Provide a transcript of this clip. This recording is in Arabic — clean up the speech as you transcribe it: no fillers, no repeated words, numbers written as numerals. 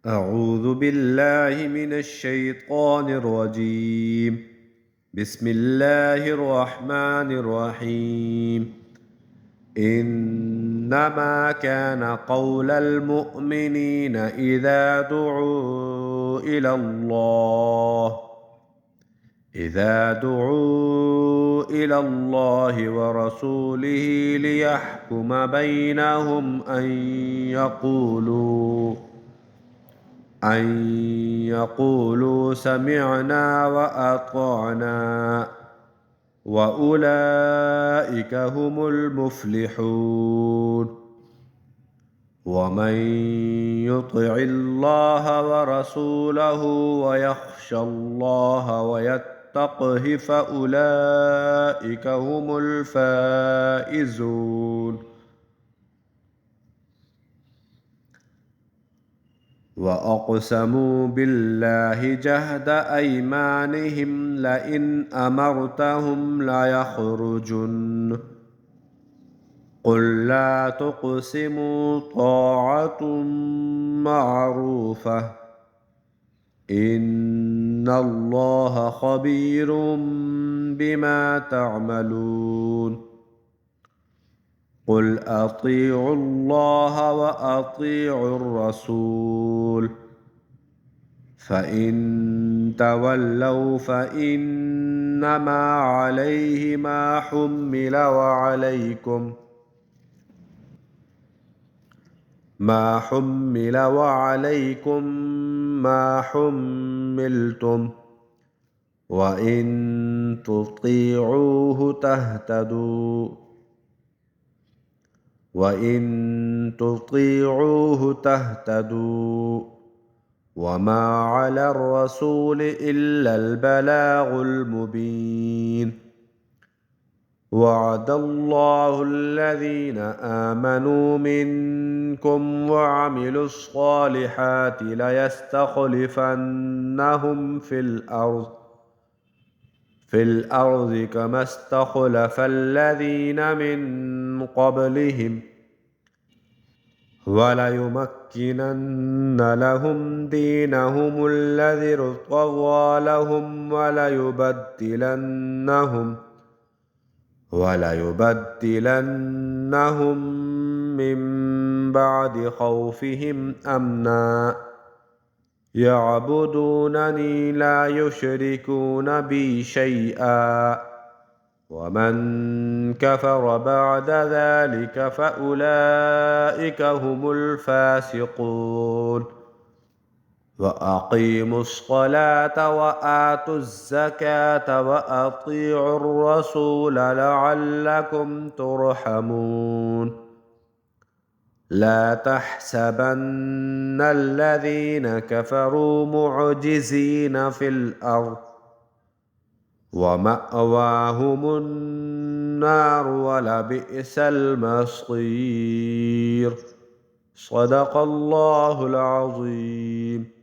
أعوذ بالله من الشيطان الرجيم. بسم الله الرحمن الرحيم. إنما كان قول المؤمنين إذا دعوا إلى الله ورسوله ليحكم بينهم أن يقولوا سمعنا وأطعنا وأولئك هم المفلحون. ومن يطع الله ورسوله ويخش الله ويتقه فأولئك هم الفائزون. وأقسموا بالله جهد أيمانهم لئن أمرتهم ليخرجن قل لا تقسموا طاعة معروفة إن الله خبير بما تعملون. قل أطيعوا الله وأطيعوا الرسول فإن تولوا فإنما عليه ما حمل وعليكم ما حملتم وإن تطيعوه تهتدوا وما على الرسول إلا البلاغ المبين. وعد الله الذين آمنوا منكم وعملوا الصالحات ليستخلفنهم في الأرض كما استخلف الذين من قبلهم وليمكنن لهم دينهم الذي ارتضى لهم وليبدلنهم من بعد خوفهم أمنا يعبدونني لا يشركون بي شيئا ومن كفر بعد ذلك فأولئك هم الفاسقون. وأقيموا الصلاة وآتوا الزكاة وأطيعوا الرسول لعلكم ترحمون. لا تحسبن الذين كفروا معجزين في الأرض ومأواهم النار ولبئس المصير. صدق الله العظيم.